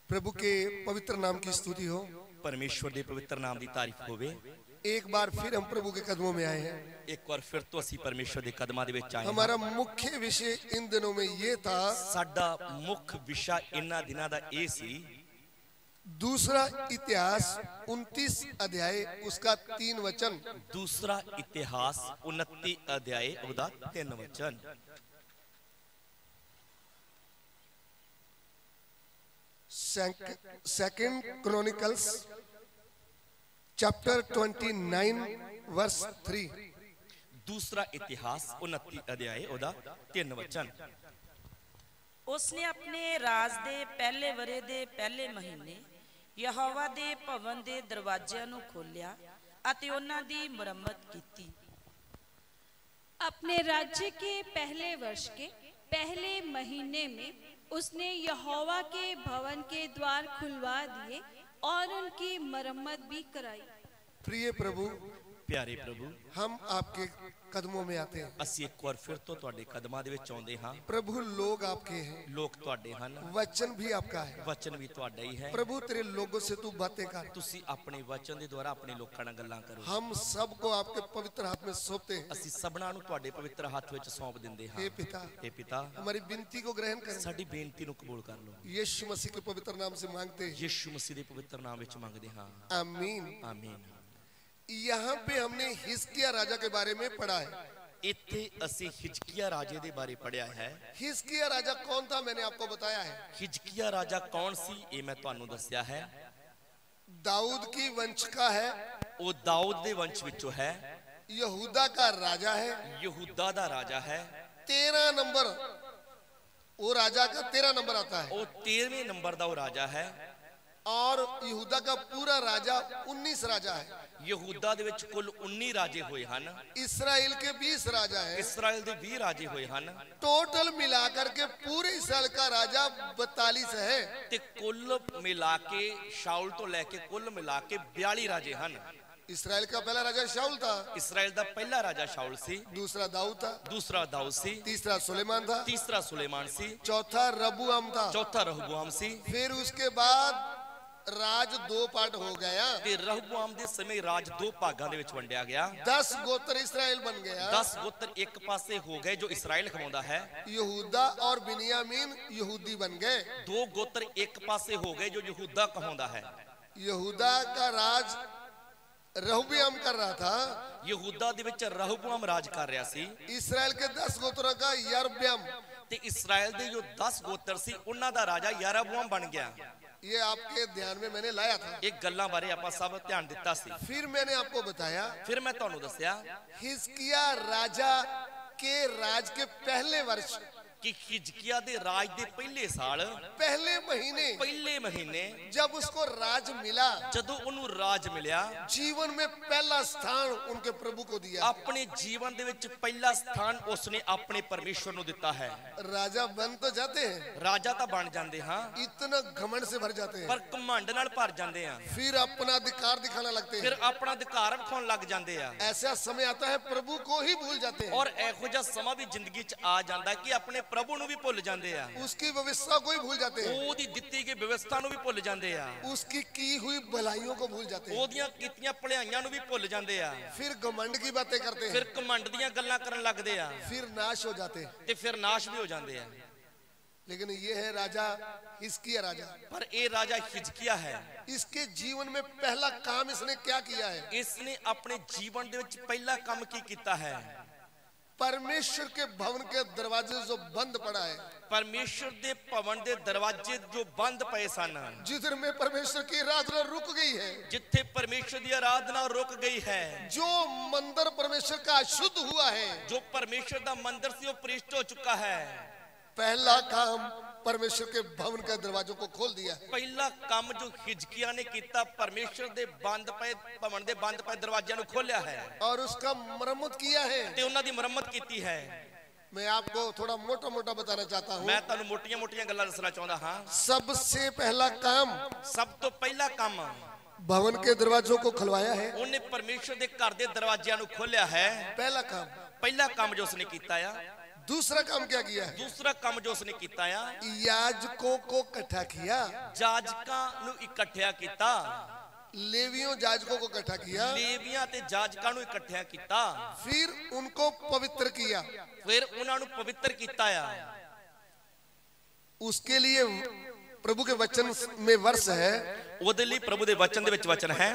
प्रभु के पवित्र नाम की स्तुति हो। परमेश्वर दे पवित्र नाम की तारीफ होवे। एक बार फिर हम प्रभु के कदमों में आए हैं। एक बार फिर तो असी परमेश्वर दे कदमां दे विच आए। हमारा मुख्य विषय इन दिनों में ये था, साडा मुख्य विषय इन्हां दिनां दा ए सी दूसरा इतिहास 29 अध्याय उसका 3 वचन। दूसरा इतिहास 29 अध्याय उदा 3 वचन। Second chronicles chapter 29 verse 3। दूसरा इतिहास 29 अध्याय उदा 3 वचन। उसने अपने राज दे पहले वरे दे पहले महीने यहोवा दे भवन दे दरवाजियां नूं खोलिया अते उन्हां दी मुरम्मत कीती। अपने राज्य के पहले वर्ष के पहले महीने में उसने यहोवा के भवन के द्वार खुलवा दिए और उनकी मरम्मत भी कराई। प्रिय प्रभु, प्यारे प्रभु, हम आपके कदमों में आते हैं। असी एक बार फिर तो तुहाडे कदमां दे विच आउंदे हां। प्रभु, लोग आपके हैं, लोग तुहाडे हन, वचन भी आपका है, वचन भी तुहाडा ही है। प्रभु, तेरे लोगों से तू बातें कर। तुसी अपने वचन दे द्वारा अपने लोकां नाल गल्लां करो। हम सबको आपके पवित्र हाथ में सौंपते हैं। असी सबना नूं तुहाडे पवित्र हाथ विच सौंप दिंदे हां। हे पिता, हे पिता, हमारी विनती को ग्रहण कर, साडी बेनती नूं कबूल कर लो। यीशु मसीह के पवित्र नाम से मांगते हैं। यीशु मसीह दे पवित्र नाम विच मंगदे हां, आमीन। आमीन। यहाँ पे हमने हिजकिय्याह राजा के बारे में पढ़ा है। इत्थे असी हिजकिय्याह राजे दे बारे पढ़िया है। हिजकिय्याह राजा कौन था, मैंने आपको बताया है। हिजकिय्याह राजा कौन सी, ये मैं तुहानू दस्या है। दाऊद की वंश का है, वो दाऊद दे वंश विचों है। यहूदा का राजा है, यहूदा दा राजा है। 13 नंबर वो राजा का 13 नंबर आता है, वो 13वें नंबर दा वो राजा है। और यहूदा का पूरा राजा 19 राजा है। यहूदा दे विच कुल 19 राजे होए हन। इस्राएल के 20 राजा है। इस्राएल दे 20 राजे होए हन। टोटल मिलाकर के पूरे इस्राएल का राजा 42 है। ते कुल मिला के शाऊल तो लेके कुल मिला के 42 राजे हन। इस्राएल का पहला राजा शाऊल था। इस्राएल दा पहला राजा शाऊल सी। दूसरा दाऊद था। दूसरा दाऊद सी। तीसरा सुलेमान था। तीसरा सुलेमान सी। चौथा रबुआम था। चौथा रहबुआम सी। फिर उसके बाद राज 2 पार्ट हो गया। ते रहबुआम दे समय राज 2 भागां दे विच वंडिया गया। 10 गोत्र इस्राएल बन गया। 10 गोत्र एक पासे हो गए जो इस्राएल खवांदा है। यहूदा और बिन्यामीन यहूदी बन गए। 2 गोत्र एक पासे हो गए जो यहूदा कहवांदा है। यहूदा का राज रहबुआम कर रहा था। यहूदा दे विच रहबुआम राज कर रहा सी। इस्राएल के 10 गोत्रों का यरब्याम, ते इस्राएल दे जो 10 गोत्र सी उन्हां दा राजा यरबुआम बन गया। ये आपके ध्यान में मैंने लाया था। एक गल्लां बारे आपां सब ध्यान दिता सी। फिर मैंने आपको बताया, फिर मैं तुहानू दस्या हिजकिय्याह राजा के राज के पहले वर्ष कि हिजकिय्याह दे राज दे पहले साल पहले महीने जब उसको राज मिला, जदों उन्होंने राज मिलिया, जीवन में पहला स्थान उनके प्रभु को दिया। अपने जीवन दे विच पहला स्थान उसने अपने परमेश्वर नू दिता है। राजा बन तो जाते हैं, राजा तो बन जाते हाँ, इतना घमंड से भर जाते हैं, पर घमंड नाल भर जाते हैं। फिर अपना अधिकार दिखाना लगते हैं, फिर अपना अधिकार दिखाने लग जाते हैं। ऐसा समय आता है प्रभु को ही भूल जाते हैं। और एहो जिहा समा भी जिंदगी च आ जाता है कि अपने प्रभु नू भी भुल जाते हैं। उसकी व्यवस्था को ही भूल जाते हैं। ओदी दित्ती गई व्यवस्था नू भी भुल जाते हैं। उसकी की हुई भलाइयों को भूल जाते हैं। ओदियां कीतियां भलाइयां नू भी भुल जाते हैं। फिर घमंड की बातें करते हैं। फिर घमंड दीयां गल्लां करन लगदे हैं। फिर नाश हो जाते हैं। ते फिर नाश भी हो जाते हैं। लेकिन ये है राजा हिजकिय्याह राजा। पर ये राजा हिजकिय्याह है। इसके जीवन में पहला काम इसने क्या किया है? इसने अपने जीवन दे विच पहला काम की कीता है? परमेश्वर के भवन के दरवाजे जो बंद पड़ा है, परमेश्वर दे भवन दे दरवाजे जो बंद पए सन, जिधर में परमेश्वर की आराधना रुक गई है, जिथे परमेश्वर की आराधना रुक गई है, जो मंदिर परमेश्वर का अशुद्ध हुआ है, जो परमेश्वर दा मंदिर से वो पृष्ठ हो चुका है, पहला काम परमेश्वर के भवन के दरवाजों को खोल दिया है। पहला काम जो हिजकिय्याह ने किया, परमेश्वर दे बंद पे भवन दे बंद पे दरवाजियां नु खोलिया है और उसका मरम्मत किया है, ते उन्हां दी मरम्मत कीती है। मैं आपको थोड़ा मोटा मोटा बताना चाहता हूँ। मैं तुहानू मोटियां मोटियां गल्लां दसना चाहता हां। सबसे पहला काम, सब तो पहला काम भवन के दरवाजों को खुलवाया है। उन्हें परमेश्वर दे घर दे दरवाजियां नु खोलिया है। पहला काम जो उसने कीता है, दूसरा काम क्या किया है? दूसरा ਕੰਮ ਜੋ ਉਸਨੇ ਕੀਤਾ ਆ, याजकों को इकट्ठा किया, ਜਾਜਕਾਂ ਨੂੰ ਇਕੱਠਿਆ ਕੀਤਾ, लेवियों याजकों को इकट्ठा किया, ਲੇਵੀਆਂ ਤੇ ਜਾਜਕਾਂ ਨੂੰ ਇਕੱਠਿਆ ਕੀਤਾ, फिर उनको पवित्र किया। ਫਿਰ ਉਹਨਾਂ ਨੂੰ ਪਵਿੱਤਰ ਕੀਤਾ ਆ। उसके लिए प्रभु के वचन में वर्ष है, ਉਹਦੇ ਲਈ ਪ੍ਰਭੂ ਦੇ ਵਚਨ ਦੇ ਵਿੱਚ ਵਚਨ ਹੈ।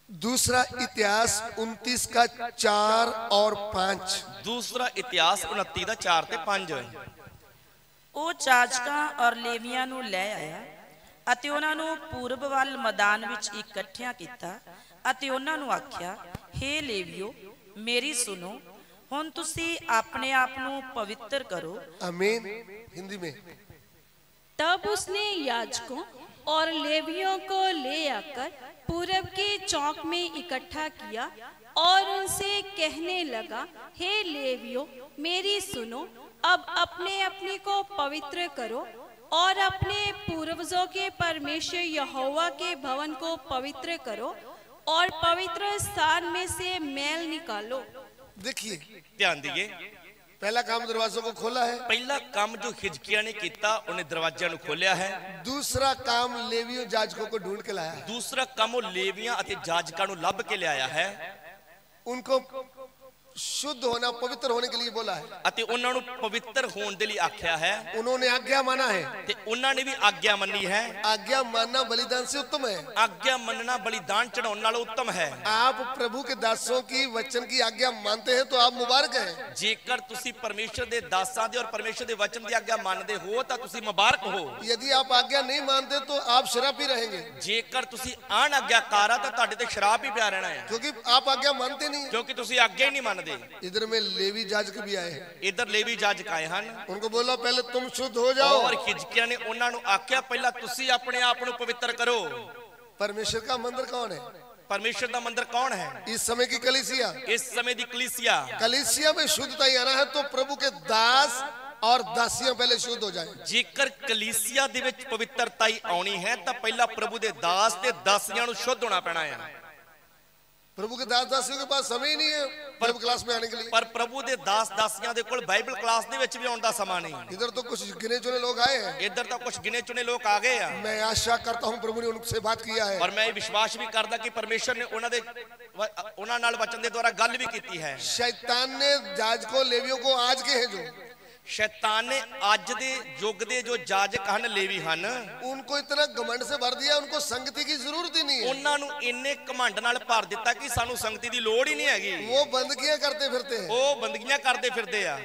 दूसरा इतिहास 29 का 4 और 5। ਦੂਸਰਾ ਇਤਿਹਾਸ 29 ਦਾ 4 ਤੇ 5। ਉਹ ਜਾਜਕਾਂ ਔਰ ਲੇਵੀਆਂ ਨੂੰ ਲੈ ਆਇਆ ਅਤੇ ਉਹਨਾਂ ਨੂੰ ਪੂਰਬ ਵੱਲ ਮੈਦਾਨ ਵਿੱਚ ਇਕੱਠਿਆਂ ਕੀਤਾ ਅਤੇ ਉਹਨਾਂ ਨੂੰ ਆਖਿਆ, ਹੇ ਲੇਵੀਓ ਮੇਰੀ ਸੁਣੋ, ਹੁਣ ਤੁਸੀਂ ਆਪਣੇ ਆਪ ਨੂੰ ਪਵਿੱਤਰ ਕਰੋ। आमीन। हिंदी में तब उसने याजकों और लेवियों को ले आकर पूरब के चौक में इकट्ठा किया और उनसे कहने लगा, हे लेवियों मेरी सुनो, अब अपने अपने को पवित्र करो और अपने पूर्वजों के परमेश्वर यहोवा के भवन को पवित्र करो और पवित्र स्थान में से मैल निकालो। देखिए, ਧਿਆਨ ਦਈਏ, पहला काम दरवाजों को खोला है, ਪਹਿਲਾ ਕੰਮ ਜੋ ਹਿਜਕੀਆ ਨੇ ਕੀਤਾ ਉਹਨੇ ਦਰਵਾਜ਼ਿਆਂ ਨੂੰ ਖੋਲਿਆ ਹੈ। दूसरा काम लेवियों याजकों को ढूंढ के लाया है, ਦੂਸਰਾ ਕੰਮ ਉਹ ਲੇਵੀਆਂ ਅਤੇ ਜਾਜਕਾਂ ਨੂੰ ਲੱਭ ਕੇ ਲਿਆਇਆ ਹੈ उनको शुद्ध होना, पवित्र होने के लिए बोला है। ਅਤੇ ਉਹਨਾਂ ਨੂੰ ਪਵਿੱਤਰ ਹੋਣ ਦੇ ਲਈ ਆਖਿਆ ਹੈ उन्होंने आज्ञा माना है। ਤੇ ਉਹਨਾਂ ਨੇ ਵੀ ਆਗਿਆ ਮੰਨੀ ਹੈ। आज्ञा मानना बलिदान से उत्तम है। ਆਗਿਆ ਮੰਨਣਾ ਬਲੀਦਾਨ ਚੜਾਉਣ ਨਾਲੋਂ ਉੱਤਮ ਹੈ। आप प्रभु के दासों की वचन की आज्ञा मानते हैं तो आप मुबारक हैं। ਜੇਕਰ ਤੁਸੀਂ ਪਰਮੇਸ਼ਰ ਦੇ ਦਾਸਾਂ ਦੇ ਔਰ ਪਰਮੇਸ਼ਰ ਦੇ ਵਚਨ ਦੀ ਆਗਿਆ ਮੰਨਦੇ ਹੋ ਤਾਂ ਤੁਸੀਂ ਮੁਬਾਰਕ ਹੋ। यदि आप आज्ञा नहीं मानते तो आप शराबी रहेंगे, ਜੇਕਰ ਤੁਸੀਂ ਅਣ ਆਗਿਆਕਾਰ ਆ ਤਾਂ ਤੁਹਾਡੇ ਤੇ ਸ਼ਰਾਬ ਹੀ ਪਿਆ ਰਹਿਣਾ ਹੈ, क्योंकि आप आज्ञा मानते नहीं। ਕਿਉਂਕਿ ਤੁਸੀਂ ਆਗਿਆ ਹੀ ਨਹੀਂ ਮੰਨਦੇ। इधर में लेवी याजक भी आए हैं, ਇਧਰ ਲੇਵੀ ਜਾਜਕ ਆਏ ਹਨ उनको बोला पहले तुम शुद्ध हो जाओ। ਔਰ ਹਿਜਕੀਆ ਨੇ ਉਹਨਾਂ ਨੂੰ ਆਖਿਆ ਪਹਿਲਾਂ ਤੁਸੀਂ ਆਪਣੇ ਆਪ ਨੂੰ ਪਵਿੱਤਰ ਕਰੋ। परमेश्वर का मंदिर कौन है? ਪਰਮੇਸ਼ਰ ਦਾ ਮੰਦਿਰ ਕੌਣ ਹੈ? इस समय की कलीसिया। ਇਸ ਸਮੇਂ ਦੀ ਕਲੀਸਿया। कलीसिया में शुद्धता ही आना है तो प्रभु के दास और दासियां पहले शुद्ध हो जाएं। ਜੇਕਰ ਕਲੀਸਿया ਦੇ ਵਿੱਚ ਪਵਿੱਤਰਤਾ ਹੀ ਆਉਣੀ ਹੈ ਤਾਂ ਪਹਿਲਾਂ ਪ੍ਰਭੂ ਦੇ ਦਾਸ ਤੇ ਦਾਸੀਆਂ ਨੂੰ ਸ਼ੁੱਧ ਹੋਣਾ ਪੈਣਾ ਹੈ। प्रभु के दास दासियों के पास समय ही नहीं है बाइबल क्लास में आने के लिए। ਪਰ ਪ੍ਰਭੂ ਦੇ ਦਾਸ ਦਾਸੀਆਂ ਦੇ ਕੋਲ ਬਾਈਬਲ ਕਲਾਸ ਦੇ ਵਿੱਚ ਵੀ ਆਉਣ ਦਾ ਸਮਾਂ ਨਹੀਂ। इधर तो कुछ गिने चुने लोग आए हैं, ਇੱਧਰ ਤਾਂ ਕੁਝ ਗਿਣੇ ਚੁਣੇ ਲੋਕ ਆ ਗਏ ਆ मैं आशा करता हूं प्रभु ने उनसे बात किया है। ਪਰ ਮੈਂ ਇਹ ਵਿਸ਼ਵਾਸ ਵੀ ਕਰਦਾ ਕਿ ਪਰਮੇਸ਼ਰ ਨੇ ਉਹਨਾਂ ਨਾਲ ਵਚਨ ਦੇ ਦੁਆਰਾ ਗੱਲ ਵੀ ਕੀਤੀ ਹੈ। शैतान ने याजकों लेवियों को आज के हैं जो शैतान ने ਅੱਜ ਦੇ ਯੁੱਗ ਦੇ ਜੋ ਜਾਜਕ ਹਨ ਲੇਵੀ ਹਨ उनको इतना घमंड से भर दिया, उनको संगति की जरूरत ही नहीं है। ਉਹਨਾਂ ਨੂੰ ਇੰਨੇ ਘਮੰਡ ਨਾਲ ਭਰ ਦਿੱਤਾ ਕਿ ਸਾਨੂੰ ਸੰਗਤੀ ਦੀ ਲੋੜ ਹੀ ਨਹੀਂ ਹੈਗੀ। वो बंदगियां करते फिरते हैं। ਉਹ ਬੰਦਗੀਆਂ ਕਰਦੇ ਫਿਰਦੇ ਆ।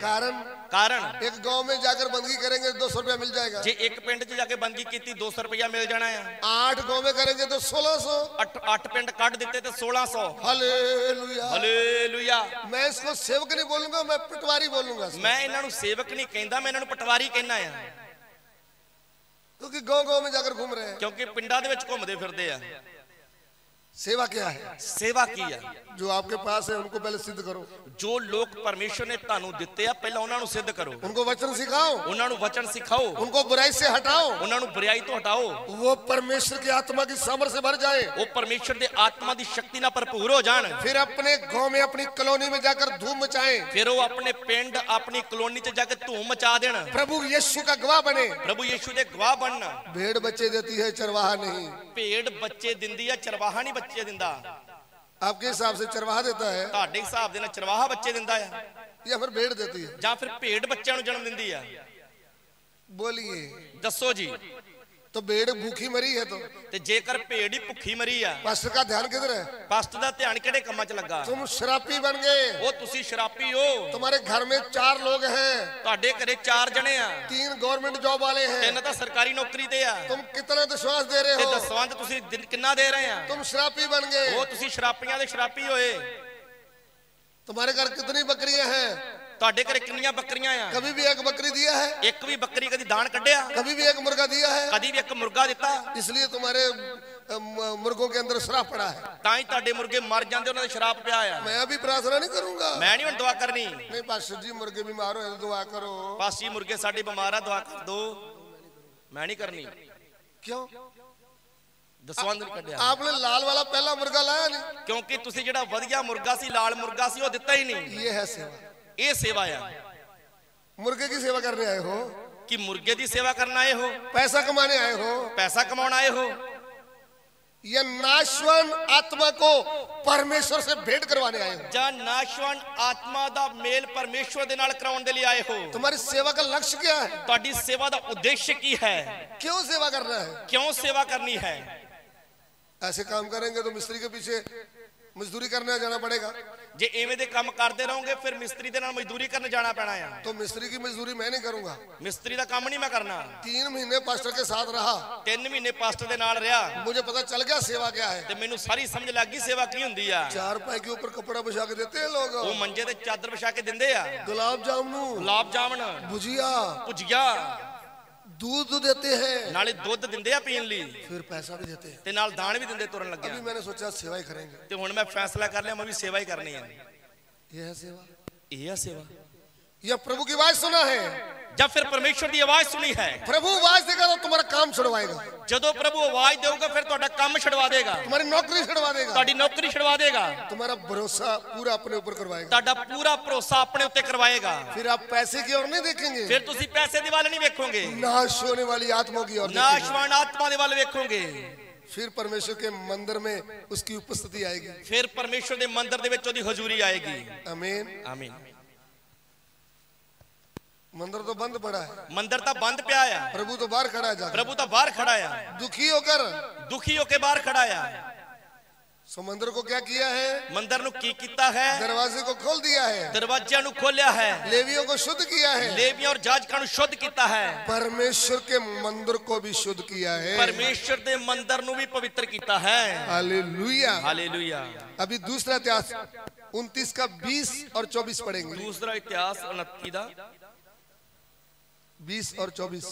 ਕਾਰਨ एक गांव में जाकर बंदगी करेंगे 200 रुपया मिल जाएगा। ਜੇ ਇੱਕ ਪਿੰਡ 'ਚ ਜਾ ਕੇ ਬੰਦਗੀ ਕੀਤੀ 200 ਰੁਪਇਆ ਮਿਲ ਜਾਣਾ ਆ। 8 गांव में करेंगे तो 1600। 8 ਪਿੰਡ ਕੱਢ ਦਿੱਤੇ ਤੇ 1600। हालेलुया। ਹਾਲੇਲੂਇਆ। मैं इसको सेवक नहीं बोलूंगा, मैं पटवारी बोलूंगा, ਮੈਂ ਇਹਨਾਂ ਨੂੰ ਸੇਵਕ ਨਹੀਂ ਕਹਿੰਦਾ, ਮੈਂ ਇਹਨਾਂ ਨੂੰ ਪਟਵਾਰੀ ਕਹਿੰਦਾ ਆ। क्योंकि गांव गांव में जाकर घूम रहे हैं। ਕਿਉਂਕਿ ਪਿੰਡਾਂ ਦੇ ਵਿੱਚ ਘੁੰਮਦੇ ਫਿਰਦੇ ਆ। सेवा क्या है? ਸੇਵਾ ਕੀ ਆ? जो आपके पास है उनको पहले सिद्ध करो। ਜੋ ਲੋਕ ਪਰਮੇਸ਼ਰ ਨੇ ਤੁਹਾਨੂੰ ਦਿੱਤੇ ਆ ਪਹਿਲਾਂ ਉਹਨਾਂ ਨੂੰ ਸਿੱਧ ਕਰੋ। उनको वचन सिखाओ, ਉਹਨਾਂ ਨੂੰ ਵਚਨ ਸਿਖਾਓ, उनको बुराई से हटाओ, ਉਹਨਾਂ ਨੂੰ ਬੁਰਾਈ ਤੋਂ ਹਟਾਓ। वो परमेश्वर की आत्मा की सामर्थ्य से भर जाए। ਉਹ ਪਰਮੇਸ਼ਰ ਦੇ ਆਤਮਾ ਦੀ ਸ਼ਕਤੀ ਨਾਲ ਭਰਪੂਰ ਹੋ ਜਾਣ। फिर अपने गांव में अपनी कॉलोनी में जाकर धूम मचाएं। ਫਿਰ ਉਹ ਆਪਣੇ ਪਿੰਡ ਆਪਣੀ ਕਲੋਨੀ 'ਚ ਜਾ ਕੇ ਧੂਮ ਮਚਾ ਦੇਣ। प्रभु यीशु का गवाह बने। ਪ੍ਰਭੂ ਯੀਸ਼ੂ ਦੇ ਗਵਾਹ ਬਣਨ। भेड़ बच्चे देती है, चरवाहा नहीं। ਭੇਡ ਬੱਚੇ ਦਿੰਦੀ ਆ, ਚਰਵਾਹਾ ਨਹੀਂ ਬੱਚੇ ਦਿੰਦਾ। आपके हिसाब से चरवाहा देता है ਤੁਹਾਡੇ ਹਿਸਾਬ ਦੇ ਨਾਲ ਚਰਵਾਹਾ ਬੱਚੇ ਦਿੰਦਾ ਆ या फिर भेड़ देती है? ਜਾਂ ਫਿਰ ਭੇਡ ਬੱਚਿਆਂ ਨੂੰ ਜਨਮ ਦਿੰਦੀ ਆ? बोलिए। ਦੱਸੋ ਜੀ। तो भेड़ भूखी मरी है तो ਤੇ ਜੇਕਰ ਭੇਡ ਹੀ ਭੁੱਖੀ ਮਰੀ ਆ, पास्टर का ध्यान किधर है? ਪਾਸਟ ਦਾ ਧਿਆਨ ਕਿਹੜੇ ਕੰਮਾਂ 'ਚ ਲੱਗਾ? तुम शराबी बन गए। ਉਹ ਤੁਸੀਂ ਸ਼ਰਾਬੀ ਹੋ। तुम्हारे घर में 4 लोग हैं, ਤੁਹਾਡੇ ਘਰੇ 4 ਜਣੇ ਆ, 3 गवर्नमेंट जॉब वाले हैं। 3 ਤਾਂ ਸਰਕਾਰੀ ਨੌਕਰੀ ਤੇ ਆ। तुम कितना विश्वास दे रहे ਤੇ हो? ਦਸਵੰਧ ਤੁਸੀਂ ਕਿੰਨਾ ਦੇ ਰਹੇ ਆ? तुम शराबी बन गए। ਉਹ ਤੁਸੀਂ ਸ਼ਰਾਬੀਆਂ ਦੇ ਸ਼ਰਾਬੀ ਹੋਏ। तुम्हारे घर कितनी बकरियां हैं? ਤੁਹਾਡੇ ਘਰੇ ਕਿੰਨੀਆਂ ਬੱਕਰੀਆਂ ਆ? कभी भी एक बकरी दिया है? ਇੱਕ ਵੀ ਬੱਕਰੀ ਕਦੀ ਦਾਨ ਕੱਢਿਆ? कभी भी एक मुर्गा दिया है? ਕਦੀ ਵੀ ਇੱਕ ਮੁਰਗਾ ਦਿੱਤਾ? इसलिए तुम्हारे मुर्गों के अंदर श्राप पड़ा है। ਤਾਂ ਹੀ ਤੁਹਾਡੇ ਮੁਰਗੇ ਮਰ ਜਾਂਦੇ, ਉਹਨਾਂ ਦੇ ਸ਼ਰਾਪ ਪਿਆ ਆ। मैं अभी प्रार्थना नहीं करूंगा। ਮੈਂ ਨਹੀਂ ਹੁਣ ਦੁਆ ਕਰਨੀ। नहीं पास्टर जी, मुर्गे बीमार हो तो दुआ करो। ਪਾਸੀ ਮੁਰਗੇ ਸਾਡੇ ਬਿਮਾਰ ਆ, ਦੁਆ ਕਰ ਦੋ। ਮੈਂ ਨਹੀਂ ਕਰਨੀ। क्यों? ਦਸਵੰਧ ਨਹੀਂ ਕੱਢਿਆ आपने लाल वाला पहला मुर्गा लाया नहीं? ਕਿਉਂਕਿ ਤੁਸੀਂ ਜਿਹੜਾ ਵਧੀਆ ਮੁਰਗਾ ਸੀ, ਲਾਲ ਮੁਰਗਾ ਸੀ, ਉਹ ਦਿੱਤਾ ਹੀ ਨਹੀਂ। ये है सेवा। ਇਹ ਸੇਵਾ ਆ। मुर्गे की सेवा करने आए हो, कि मुर्गे की सेवा करना आए हो, पैसा कमाने आए हो, पैसा कमाना आए हो, या नाशवान आत्मा को परमेश्वर से भेंट करवाने आए हो? ਜਾਂ ਨਾਸ਼ਵਾਨ ਆਤਮਾ ਦਾ ਮੇਲ ਪਰਮੇਸ਼ਵਰ ਦੇ ਨਾਲ ਕਰਾਉਣ ਦੇ ਲਈ ਆਏ ਹੋ? तुम्हारी सेवा का लक्ष्य क्या है? ਤੁਹਾਡੀ ਸੇਵਾ ਦਾ ਉਦੇਸ਼ ਕੀ ਹੈ? क्यों सेवा करना है? ਕਿਉਂ ਸੇਵਾ ਕਰਨੀ ਹੈ? ऐसे काम करेंगे तो मिस्त्री के पीछे मजदूरी करने जाना पड़ेगा। ਜੇ ਐਵੇਂ ਦੇ ਕੰਮ ਕਰਦੇ ਰਹੋਗੇ ਫਿਰ ਮਿਸਤਰੀ ਦੇ ਨਾਲ ਮਜ਼ਦੂਰੀ ਕਰਨ ਜਾਣਾ ਪੈਣਾ ਆ। तो मिस्त्री की मजदूरी मैं नहीं करूंगा। ਮਿਸਤਰੀ ਦਾ ਕੰਮ ਨਹੀਂ ਮੈਂ ਕਰਨਾ। 3 महीने पास्टर के साथ रहा, 3 ਮਹੀਨੇ ਪਾਸਟਰ ਦੇ ਨਾਲ ਰਿਹਾ मुझे पता चल गया सेवा क्या है। ਤੇ ਮੈਨੂੰ ਸਾਰੀ ਸਮਝ ਲੱਗ ਗਈ ਸੇਵਾ ਕੀ ਹੁੰਦੀ ਆ। 4 पाई के ऊपर कपड़ा बिछा के देते हैं लोग, ਉਹ ਮੰਜੇ ਤੇ ਚਾਦਰ ਵਿਛਾ ਕੇ ਦਿੰਦੇ ਆ, गुलाब जामुन, ਗੁਲਾਬ ਜਾਮਣ, भुजिया, ਭੁਜੀਆ, दूध देते हैं, ਨਾਲੇ ਦੁੱਧ ਦਿੰਦੇ ਆ ਪੀਣ ਲਈ फिर पैसा भी देते हैं। ਤੇ ਨਾਲ ਦਾਣ ਵੀ ਦਿੰਦੇ ਤੁਰਨ ਲੱਗਿਆ। अभी मैंने सोचा सेवा ही करेंगे। ਤੇ ਹੁਣ ਮੈਂ ਫੈਸਲਾ ਕਰ ਲਿਆ ਮੈਂ ਵੀ ਸੇਵਾ ਹੀ ਕਰਨੀ ਹੈ। यह है सेवा। ਇਹ ਆ ਸੇਵਾ। या प्रभु की आवाज सुना है, जब फिर परमेश्वर की आवाज सुनी है, प्रभु आवाज देगा तो तुम्हारा काम छुड़वाएगा, ਜਦੋਂ ਪ੍ਰਭੂ ਆਵਾਜ਼ ਦੇਊਗਾ ਫਿਰ ਤੁਹਾਡਾ ਕੰਮ ਛਡਵਾ ਦੇਗਾ, तुम्हारी नौकरी छुड़वा देगा, ਤੁਹਾਡੀ ਨੌਕਰੀ ਛਡਵਾ ਦੇਗਾ, तुम्हारा भरोसा पूरा अपने ऊपर करवाएगा। ਤੁਹਾਡਾ ਪੂਰਾ ਭਰੋਸਾ ਆਪਣੇ ਉੱਤੇ ਕਰਵਾਏਗਾ। फिर आप पैसे की ओर नहीं देखेंगे, ਫਿਰ ਤੁਸੀਂ ਪੈਸੇ ਦੀ ਵੱਲ ਨਹੀਂ ਵੇਖੋਗੇ, नाश होने वाली आत्माओं की ओर देखेंगे। ਨਾਸ਼ਵਾਨ ਆਤਮਾ ਦੇ ਵੱਲ ਵੇਖੋਗੇ। फिर परमेश्वर के मंदिर में उसकी उपस्थिति आएगी। ਫਿਰ ਪਰਮੇਸ਼ਵਰ ਦੇ ਮੰਦਿਰ ਦੇ ਵਿੱਚ ਉਹਦੀ ਹਜ਼ੂਰੀ ਆਏਗੀ। आमीन। ਆਮੀਨ। मंदिर तो बंद पड़ा है, ਮੰਦਿਰ ਤਾਂ ਬੰਦ ਪਿਆ ਆ, प्रभु तो बाहर खड़ा है जाकर, ਪ੍ਰਭੂ ਤਾਂ ਬਾਹਰ ਖੜਾ ਆ, दुखी होकर। ਦੁਖੀ ਹੋ ਕੇ ਬਾਹਰ ਖੜਾ ਆ। सो मंदिर को क्या किया है? ਮੰਦਿਰ ਨੂੰ ਕੀ ਕੀਤਾ ਹੈ? दरवाजे को खोल दिया है, ਦਰਵਾਜ਼ਿਆਂ ਨੂੰ ਖੋਲਿਆ ਹੈ, लेवियों को शुद्ध किया है, ਲੇਵੀਆਂ ਔਰ ਜਾਜਕਾਂ ਨੂੰ ਸ਼ੁੱਧ ਕੀਤਾ ਹੈ, परमेश्वर के मंदिर को भी शुद्ध किया है। ਪਰਮੇਸ਼ਰ ਦੇ ਮੰਦਿਰ ਨੂੰ ਵੀ ਪਵਿੱਤਰ ਕੀਤਾ ਹੈ। हालेलुया। ਹਾਲੇਲੂਇਆ। अभी दूसरा इतिहास 29 का 20 और 24 पढ़ेंगे। ਦੂਸਰਾ ਇਤਿਹਾਸ 29 ਦਾ 20 और 24।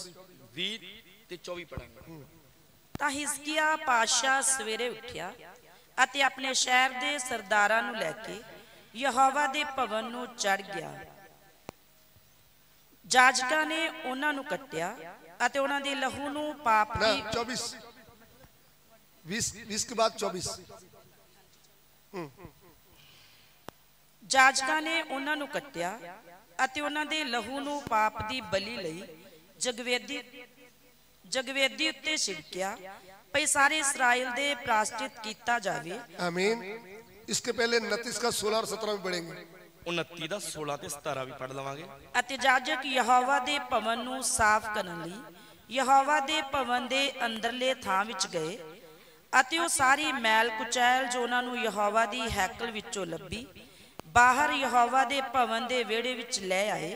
20 ਤੇ 24 ਪੜਾਂਗੇ। ਤਾਂ ਹਿਜ਼ਕੀਆ ਪਾਤਸ਼ਾਹ ਸਵੇਰੇ ਉੱਠਿਆ ਅਤੇ ਆਪਣੇ ਸ਼ਹਿਰ ਦੇ ਸਰਦਾਰਾਂ ਨੂੰ ਲੈ ਕੇ ਯਹੋਵਾ ਦੇ ਭਵਨ ਨੂੰ ਚੜ ਗਿਆ। ਜਾਜਕਾਂ ਨੇ ਉਹਨਾਂ ਨੂੰ ਕੱਟਿਆ ਅਤੇ ਉਹਨਾਂ ਦੇ ਲਹੂ ਨੂੰ ਪਾਪ ना ਦੀ 24 20 के बाद 24। ਜਾਜਕਾਂ ਨੇ ਉਹਨਾਂ ਨੂੰ ਕੱਟਿਆ ਅਤੇ ਉਹਨਾਂ ਦੇ ਲਹੂ ਨੂੰ ਪਾਪ ਦੀ ਬਲੀ ਲਈ ਜਗਵੇਦੀ ਉੱਤੇ ਛਿੜਕਿਆ ਭਈ ਸਾਰੇ ਇਸਰਾਇਲ ਦੇ ਪ੍ਰਾਸ਼ਚਿਤ ਕੀਤਾ ਜਾਵੇ। आमीन। इसके पहले 29 का 16 और 17 में पढ़ेंगे। 29 ਦਾ 16 ਤੇ 17 ਵੀ ਪੜ ਲਵਾਂਗੇ। ਅਤੇ ਜਾਜਕ ਯਹੋਵਾ ਦੇ ਭਵਨ ਨੂੰ ਸਾਫ਼ ਕਰਨ ਲਈ ਯਹੋਵਾ ਦੇ ਭਵਨ ਦੇ ਅੰਦਰਲੇ ਥਾਂ ਵਿੱਚ ਗਏ ਅਤੇ ਉਹ ਸਾਰੀ ਮੈਲ ਕੁਚੈਲ ਜੋ ਉਹਨਾਂ ਨੂੰ ਯਹੋਵਾ ਦੀ ਹੈਕਲ ਵਿੱਚੋਂ ਲੱਭੀ ਬਾਹਰ ਯਹੋਵਾ ਦੇ ਭਵਨ ਦੇ ਵਿਹੜੇ ਵਿੱਚ ਲੈ ਆਏ।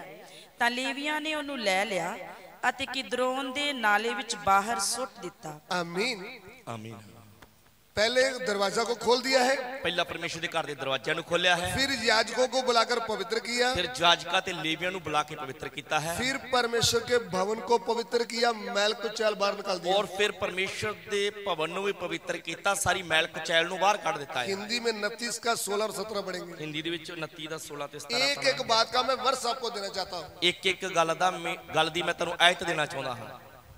ਤਾਂ ਲੇਵੀਆਂ ਨੇ ਉਹਨੂੰ ਲੈ ਲਿਆ ਅਤੇ ਕਿਦਰੋਨ ਦੇ ਨਾਲੇ ਵਿੱਚ ਬਾਹਰ ਸੁੱਟ ਦਿੱਤਾ। आमीन। ਆਮੀਨ। पहले दरवाजा को खोल दिया है, ਪਹਿਲਾਂ ਪਰਮੇਸ਼ਰ ਦੇ ਘਰ ਦੇ ਦਰਵਾਜ਼ਿਆਂ ਨੂੰ ਖੋਲਿਆ ਹੈ, फिर याजकों को बुलाकर पवित्र किया, ਫਿਰ ਜਾਜਕਾਂ ਤੇ ਲੇਵੀਆਂ ਨੂੰ ਬੁਲਾ ਕੇ ਪਵਿੱਤਰ ਕੀਤਾ ਹੈ, फिर परमेश्वर के भवन को पवित्र किया, मैल को चाल बाहर निकाल दिया। ਔਰ ਫਿਰ ਪਰਮੇਸ਼ਰ ਦੇ ਭਵਨ ਨੂੰ ਵੀ ਪਵਿੱਤਰ ਕੀਤਾ, ਸਾਰੀ ਮੈਲ ਕੁਚੈਲ ਨੂੰ ਬਾਹਰ ਕੱਢ ਦਿੱਤਾ ਹੈ। हिंदी में 29 का 16 और 17 पढ़ेंगे। ਹਿੰਦੀ ਦੇ ਵਿੱਚ 29 ਦਾ 16 ਤੇ 17 एक एक बात का मैं वर्ष आपको देना चाहता हूँ। ਇੱਕ ਇੱਕ ਗੱਲ ਦੀ ਮੈਂ ਤੁਹਾਨੂੰ ਆਇਤ ਦੇਣਾ ਚਾਹੁੰਦਾ ਹਾਂ।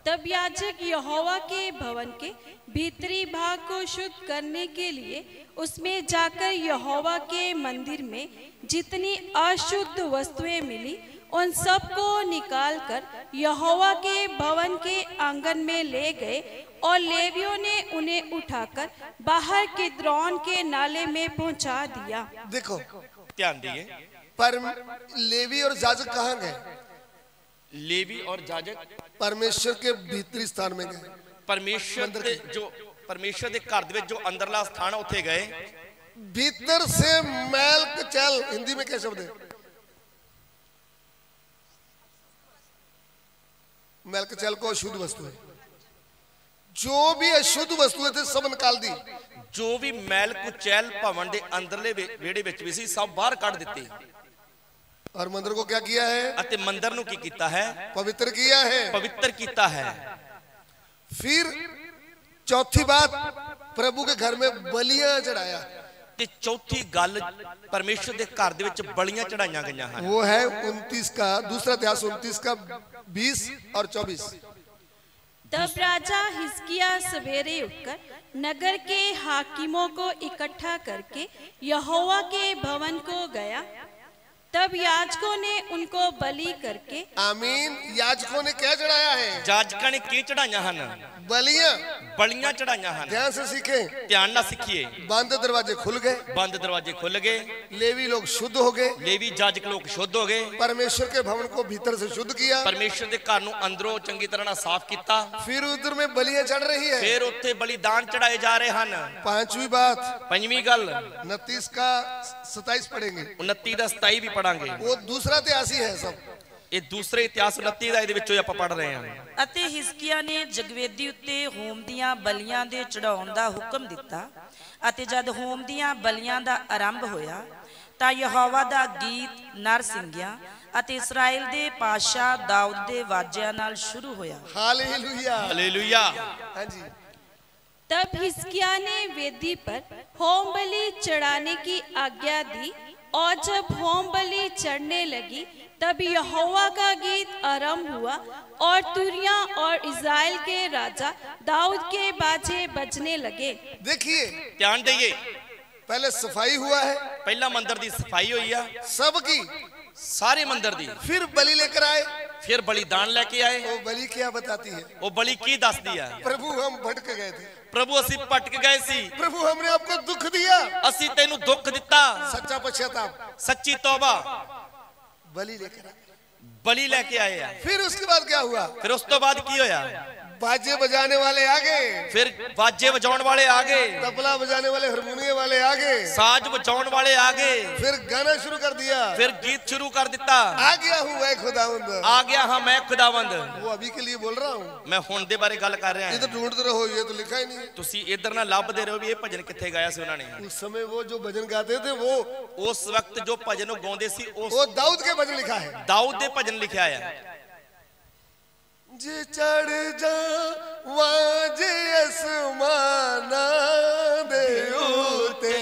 तब याजक यहोवा के भवन के भीतरी भाग को शुद्ध करने के लिए उसमें जाकर यहोवा के मंदिर में जितनी अशुद्ध वस्तुएं मिली उन सब को निकालकर यहोवा के भवन के आंगन में ले गए और लेवियों ने उन्हें उठाकर बाहर किद्रोन के नाले में पहुंचा दिया। देखो, ਧਿਆਨ ਦਿਏ, पर लेवी और याजक कहाँ गए? लेवी और जाजक परमेश्वर के भीतरी स्थान में गए। परमेश्वर ਦੇ ਜੋ ਪਰਮੇਸ਼ਰ ਦੇ ਘਰ ਦੇ ਵਿੱਚ ਜੋ ਅੰਦਰਲਾ ਸਥਾਨ ਹੈ ਉੱਥੇ ਗਏ। भीतर से मैल कुचैल, हिंदी में क्या शब्द है? मैल कुचैल को अशुद्ध वस्तु है, जो भी अशुद्ध वस्तुएं थे सब निकाल दी। ਜੋ ਵੀ ਮੈਲ ਕੁਚੈਲ ਭਵਨ ਦੇ ਅੰਦਰਲੇ ਵਿਹੜੇ ਵਿੱਚ ਵੀ ਸੀ ਸਭ ਬਾਹਰ ਕੱਢ ਦਿੱਤੇ। और मंदिर को क्या किया है? ਅਤੇ ਮੰਦਿਰ ਨੂੰ ਕੀ ਕੀਤਾ ਹੈ? पवित्र किया है। ਪਵਿੱਤਰ ਕੀਤਾ ਹੈ। फिर चौथी बात, प्रभु के घर में बलियां चढ़ाया। ਤੇ ਚੌਥੀ ਗੱਲ ਪਰਮੇਸ਼ਰ ਦੇ ਘਰ ਦੇ ਵਿੱਚ ਬਲੀਆਂ ਚੜਾਈਆਂ ਗਈਆਂ ਹਨ। वो है 29 का दूसरा इतिहास 29 का 20 और 24। तब राजा हिजकिय्याह सवेरे उठकर नगर के हाकिमों को इकट्ठा करके यहोवा के भवन को गया। तब याजकों ने उनको बलि करके आमीन। याजकों ने क्या चढ़ाया है? ਜਾਜਕਾਂ ਨੇ ਕੀ ਚੜਾਈਆਂ ਹਨ? बलियां। ਬਲੀਆਂ ਚੜਾਈਆਂ ਹਨ। ध्यान से सीखें। ਧਿਆਨ ਨਾਲ ਸਿੱਖੀਏ। बंद दरवाजे खुल गए, ਬੰਦ ਦਰਵਾਜ਼ੇ ਖੁੱਲ ਗਏ, लेवी लोग शुद्ध हो गए, ਲੇਵੀ ਜਾਜਕ ਲੋਕ ਸ਼ੁੱਧ ਹੋ ਗਏ, परमेश्वर के भवन को भीतर से शुद्ध किया। ਪਰਮੇਸ਼ਰ ਦੇ ਘਰ ਨੂੰ ਅੰਦਰੋਂ ਚੰਗੀ ਤਰ੍ਹਾਂ ਨਾਲ ਸਾਫ਼ ਕੀਤਾ। फिर उधर में बलियां चढ़ रही है। ਫਿਰ ਉੱਥੇ ਬਲੀਦਾਨ ਚੜਾਏ ਜਾ ਰਹੇ ਹਨ। पांचवी बात, ਪੰਜਵੀਂ ਗੱਲ 29 का 27 पढ़ेंगे। 29 ਦਾ 27 ਵੀ ਪੜਾਂਗੇ। वो दूसरा इतिहास ही है सब। ਇਹ ਦੂਸਰੇ ਇਤਿਹਾਸ 29 ਦਾ ਇਹਦੇ ਵਿੱਚੋਂ ਆਪਾਂ ਪੜ ਰਹੇ ਹਾਂ। ਅਤੇ ਹਿਜ਼ਕੀਆ ਨੇ ਜਗਵੇਦੀ ਉੱਤੇ ਹੋਮ ਦੀਆਂ ਬਲੀਆਂ ਦੇ ਚੜਾਉਣ ਦਾ ਹੁਕਮ ਦਿੱਤਾ ਅਤੇ ਜਦ ਹੋਮ ਦੀਆਂ ਬਲੀਆਂ ਦਾ ਆਰੰਭ ਹੋਇਆ ਤਾਂ ਯਹੋਵਾ ਦਾ ਗੀਤ ਨਰਸਿੰਘਿਆਂ ਅਤੇ ਇਸਰਾਇਲ ਦੇ ਪਾਤਸ਼ਾਹ ਦਾਊਦ ਦੇ ਵਾਜਿਆਂ ਨਾਲ ਸ਼ੁਰੂ ਹੋਇਆ। हालेलुया। हालेलुया। हाँ जी। तब हिजकिय्याह ने वेदी पर होम बलि चढ़ाने की आज्ञा दी और जब होम बलि चढ़ने लगी तब यहोवा का गीत आरंभ हुआ और तुरियां और इज़राइल के राजा दाऊद के बाजे बजने लगे। देखिए, ਧਿਆਨ ਦੇਈਏ। पहले सफाई हुआ है ਪਹਿਲਾਂ ਮੰਦਰ ਦੀ ਸਫਾਈ ਹੋਈ ਆ, सबकी। ਸਾਰੇ ਮੰਦਰ ਦੀ। फिर बलि लेकर आए। ਫਿਰ ਬਲੀਦਾਨ ਲੈ ਕੇ ਆਏ। वो बलि क्या बताती है? ਉਹ ਬਲੀ ਕੀ ਦੱਸਦੀ ਆ? प्रभु हम भटक गए थे, ਪ੍ਰਭੂ ਅਸੀਂ ਭਟਕ ਗਏ ਸੀ, प्रभु हमने आपको दुख दिया। ਅਸੀਂ ਤੈਨੂੰ ਦੁੱਖ ਦਿੱਤਾ। सच्चा पश्चाताप। ਸੱਚੀ ਤੌਬਾ। बलि लेकर आए। ਬਲੀ ਲੈ ਕੇ ਆਏ ਆ। फिर उसके बाद क्या हुआ? ਫਿਰ ਉਸ ਤੋਂ ਬਾਅਦ ਕੀ ਹੋਇਆ? बाजे बजाने वाले आ गए, ਫਿਰ ਵਾਜੇ ਵਜਾਉਣ ਵਾਲੇ ਆ ਗਏ, तबला बजाने वाले, हारमोनियम वाले आ गए, ਸਾਜ਼ ਵਜਾਉਣ ਵਾਲੇ ਆ ਗਏ, फिर गाना शुरू कर दिया। ਫਿਰ ਗੀਤ ਸ਼ੁਰੂ ਕਰ ਦਿੱਤਾ। आ गया हूँ मैं खुदावंद। ਆ ਗਿਆ ਹਾਂ ਮੈਂ ਖੁਦਾਵੰਦ। वो अभी के लिए बोल रहा हूँ, ਮੈਂ ਹੁਣ ਦੇ ਬਾਰੇ ਗੱਲ ਕਰ ਰਿਹਾ इधर ਹਾਂ। ढूंढते रहो, ये तो लिखा ही नहीं है। ਤੁਸੀਂ ਇਧਰ ਨਾ ਲੱਭਦੇ ਰਹੋ ਵੀ ਇਹ ਭਜਨ ਕਿੱਥੇ ਗਾਇਆ ਸੀ ਉਹਨਾਂ ਨੇ। उस समय वो जो भजन गाते थे वो ਉਸ ਵਕਤ ਜੋ ਭਜਨ ਉਹ ਗਾਉਂਦੇ ਸੀ ਉਸ दाऊद के भजन लिखा है। ਦਾਊਦ ਦੇ ਭਜਨ ਲਿਖਿਆ ਆ। जे चढ़ जा वाजे आसमाना दे उते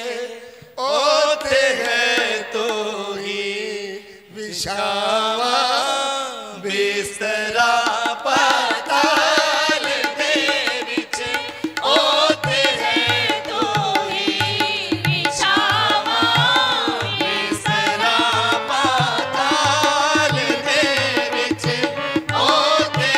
ओते है तो ही विशावा बिस्तरा पाताल दे विच ओते है तो ही विशावा बिस्तरा पाताल दे विच ओते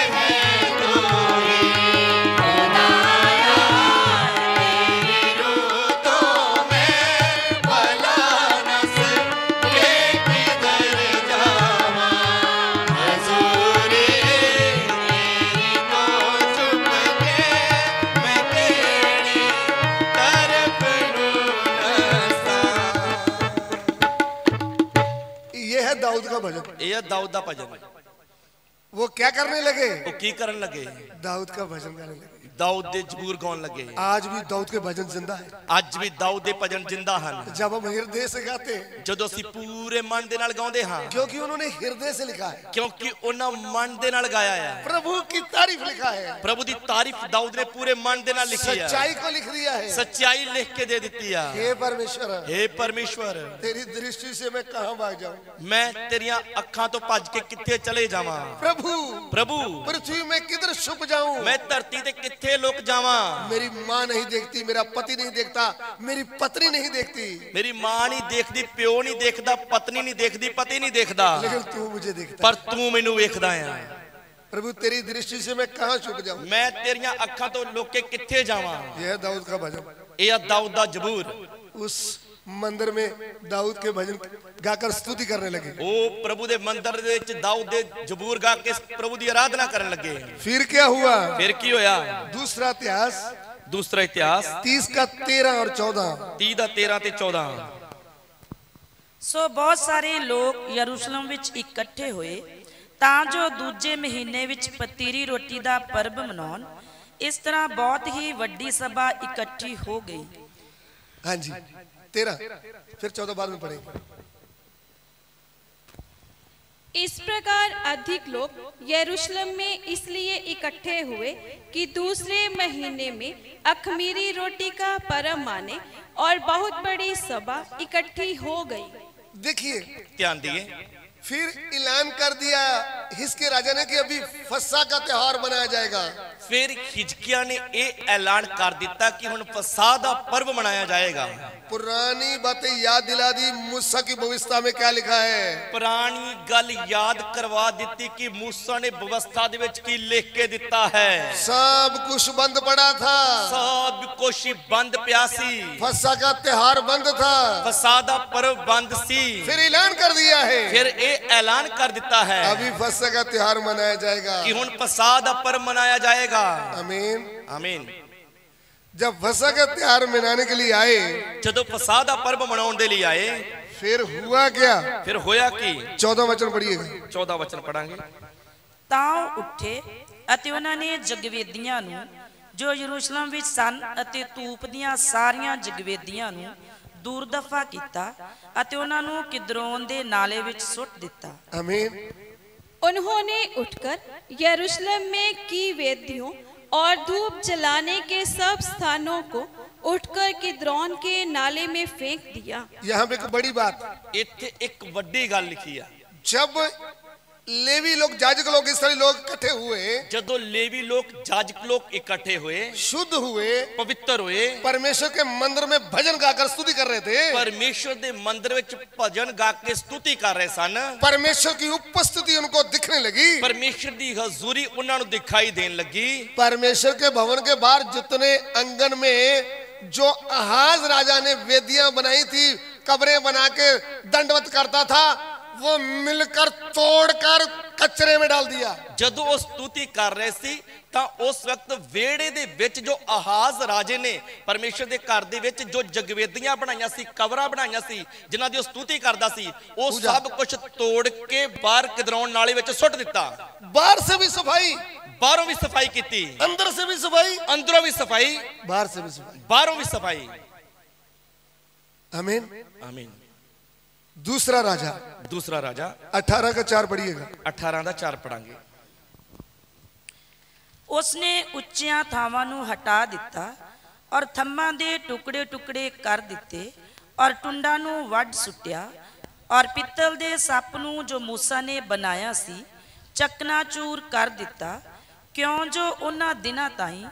दाऊद का भजन। ਇਹ ਆ ਦਾਊਦ ਦਾ ਭਜਨ। वो क्या करने लगे? ਉਹ ਕੀ ਕਰਨ ਲੱਗੇ? दाऊद का भजन गाने लगे। ਦਾਊਦ ਦੇ ਜ਼ਬੂਰ ਗਾਉਣ ਲੱਗੇ। आज भी दाऊद के भजन जिंदा है। ਅੱਜ ਵੀ ਦਾਊਦ ਦੇ ਭਜਨ ਜਿੰਦਾ ਹਨ। जब हम हृदय से गाते हैं, ਜਦੋਂ ਅਸੀਂ ਪੂਰੇ ਮਨ ਦੇ ਨਾਲ ਗਾਉਂਦੇ ਹਾਂ, क्योंकि उन्होंने हृदय से लिखा है। ਕਿਉਂਕਿ ਉਹਨਾਂ ਮਨ ਦੇ ਨਾਲ ਗਾਇਆ ਆ। प्रभु की तारीफ लिखा है। ਪ੍ਰਭੂ ਦੀ ਤਾਰੀਫ ਦਾਊਦ ਨੇ ਪੂਰੇ ਮਨ ਦੇ ਨਾਲ ਲਿਖੀ ਆ। सच्चाई को लिख दिया है। ਸੱਚਾਈ ਲਿਖ ਕੇ ਦੇ ਦਿੱਤੀ ਆ। हे परमेश्वर, हे ਪਰਮੇਸ਼ਵਰ, तेरी दृष्टि से मैं कहां भाग जाऊं? ਮੈਂ ਤੇਰੀਆਂ ਅੱਖਾਂ ਤੋਂ ਭੱਜ ਕੇ ਕਿੱਥੇ ਚਲੇ ਜਾਵਾਂ? प्रभु, ਪ੍ਰਭੂ, पृथ्वी में किधर छुप जाऊं? ਮੈਂ ਧਰਤੀ ਤੇ ਕਿੱਥੇ ਲੁਕ ਜਾਵਾਂ? मेरी माँ नहीं देखती, मेरा पति नहीं देखता, मेरी पत्नी नहीं देखती, ਮੇਰੀ ਮਾਂ ਨਹੀਂ ਦੇਖਦੀ, ਪਿਓ ਨਹੀਂ ਦੇਖਦਾ, ਪਤਨੀ ਨਹੀਂ ਦੇਖਦੀ, ਪਤੀ ਨਹੀਂ ਦੇਖਦਾ, लेकिन तू मुझे देखता ਪਰ ਤੂੰ ਮੈਨੂੰ ਵੇਖਦਾ ਆ। प्रभु, तेरी दृष्टि से मैं कहां छुप जाऊं? ਮੈਂ ਤੇਰੀਆਂ ਅੱਖਾਂ ਤੋਂ ਲੁਕ ਕੇ ਕਿੱਥੇ ਜਾਵਾਂ? यह है दाऊद का भजन। ਇਹ ਆ ਦਾਊਦ ਦਾ ਜ਼ਬੂਰ। उस मंदिर में दाऊद के भजन गाकर स्तुति करने लगे। ਉਹ ਪ੍ਰਭੂ ਦੇ ਮੰਦਰ ਦੇ ਵਿੱਚ ਦਾਊਦ ਦੇ ਜ਼ਬੂਰ ਗਾ ਕੇ ਪ੍ਰਭੂ ਦੀ ਆਰਾਧਨਾ ਕਰਨ ਲੱਗੇ। फिर क्या हुआ? ਫਿਰ ਕੀ ਹੋਇਆ? दूसरा इतिहास ਦੂਸਰਾ ਇਤਿਹਾਸ 30 का 13 और 14। 30 ਦਾ 13 ਤੇ 14। ਸੋ ਬਹੁਤ ਸਾਰੇ ਲੋਕ ਯਰੂਸ਼ਲਮ ਵਿੱਚ ਇਕੱਠੇ ਹੋਏ ਤਾਂ ਜੋ ਦੂਜੇ ਮਹੀਨੇ ਵਿੱਚ ਪਤੀਰੀ ਰੋਟੀ ਦਾ ਪਰਬ ਮਨਾਉਣ। ਇਸ ਤਰ੍ਹਾਂ ਬਹੁਤ ਹੀ ਵੱਡੀ ਸਭਾ ਇਕੱਠੀ ਹੋ ਗਈ। हाँ जी, 13, फिर 14 बाद में पढ़ेंगे। इस प्रकार अधिक लोग यरूशलेम में इसलिए इकट्ठे हुए कि दूसरे महीने में अख़मीरी रोटी का पर्व माने और बहुत बड़ी सभा इकट्ठी हो गई। देखिए, ਧਿਆਨ दिए। फिर ऐलान कर दिया हिजकिय्याह राजा ने कि अभी फसह का त्योहार मनाया जाएगा। फिर हिजकिया ने यह ऐलान कर दिता कि हुण फसह दा पर्व मनाया जाएगा। पुरानी बातें याद दिला दी। मूसा की व्यवस्था में क्या लिखा है? पुरानी गल याद करवा दी कि मूसा ने व्यवस्था दे विच की लिख के दिता है। सब कुछ बंद पड़ा था, सब कुछ बंद पिया सी, फसह का त्योहार बंद था, फसह दा पर्व बंद सी। फिर ऐलान कर दिया है, फिर ये ऐलान कर दिता है अभी फसह का त्योहार मनाया जाएगा कि हुण फसह दा पर्व मनाया जाएगा। आमीन। आमीन। जब फसह का त्योहार मनाने के लिए आए, जदों फसह दा पर्व मनाउण दे लिए आए, फिर हुआ क्या? फिर होया कि 14 वचन पढ़िएगा। 14 वचन पढ़ांगे। ਤਾਂ ਉੱਠੇ ਅਤੇ ਉਹਨਾਂ ਨੇ ਜਗਵੇਦੀਆਂ ਨੂੰ ਜੋ ਯਰੂਸ਼ਲਮ ਵਿੱਚ ਸਨ ਅਤੇ ਧੂਪ ਦੀਆਂ ਸਾਰੀਆਂ ਜਗਵੇਦੀਆਂ ਨੂੰ ਦੂਰ ਦਫਾ ਕੀਤਾ ਅਤੇ ਉਹਨਾਂ ਨੂੰ ਕਿਦਰੋਨ ਦੇ ਨਾਲੇ ਵਿੱਚ ਸੁੱਟ ਦਿੱਤਾ। आमीन। उन्होंने उठकर यरूशलेम में की वेदियों और धूप जलाने के सब स्थानों को उठकर किद्रोन के नाले में फेंक दिया। यहाँ पे एक बड़ी बात, इत्थे एक वड्डी गल लिखी है। जब लेवी लोग, याजक लोग, इसराइली लोग इकट्ठे हुए, जदों लेवी लोग, याजक लोग इकट्ठे हुए, शुद्ध हुए, पवित्र हुए, परमेश्वर के मंदिर में भजन गाकर स्तुति कर रहे थे, परमेश्वर दे मंदिर विच भजन गा के स्तुति कर रहे सन, परमेश्वर की उपस्थिति उनको दिखने लगी, परमेश्वर दी हजूरी उन्हां नूं दिखाई देन लगी। परमेश्वर के भवन के बाहर जितने अंगन में जो आहाज राजा ने वेदियां बनाई थी, कब्रें बना के दंडवत करता था, वो मिलकर तोड़कर कचरे में डाल दिया। जदों वो स्तुति कर रहे सी तां उस वक्त वेड़े दे विच जो आहाज राजे ने परमेश्वर दे घर दे विच जो जगवेदियां बनाईयां सी, कबरां बनाईयां सी, जिन्हां दी स्तुति करदा सी, वो सब कुछ तोड़ के बाहर किद्रोन नाले विच सुੱਟ दिता। बाहर से भी सफाई, बाहरों भी सफाई की, अंदर से भी सफाई, अंदरों भी सफाई, बाहर से भी सफाई, बाहरों भी सफाई। आमीन। आमीन। दूसरा राजा 18 का 4 पढ़िएगा। 18 ਦਾ 4 ਪੜਾਂਗੇ। ਉਸਨੇ ਉੱਚੀਆਂ ਥਾਵਾਂ ਨੂੰ ਹਟਾ ਦਿੱਤਾ ਔਰ ਥੰਮਾਂ ਦੇ ਟੁਕੜੇ ਟੁਕੜੇ ਕਰ ਦਿੱਤੇ ਔਰ ਟੁੰਡਾਂ ਨੂੰ ਵੱਢ ਸੁੱਟਿਆ ਔਰ ਪਿੱਤਲ ਦੇ ਸੱਪ ਨੂੰ ਜੋ ਮੂਸਾ ਨੇ ਬਣਾਇਆ ਸੀ ਚਕਨਾਚੂਰ ਕਰ ਦਿੱਤਾ, ਕਿਉਂ ਜੋ ਉਹਨਾਂ ਦਿਨਾਂ ਤਾਈਂ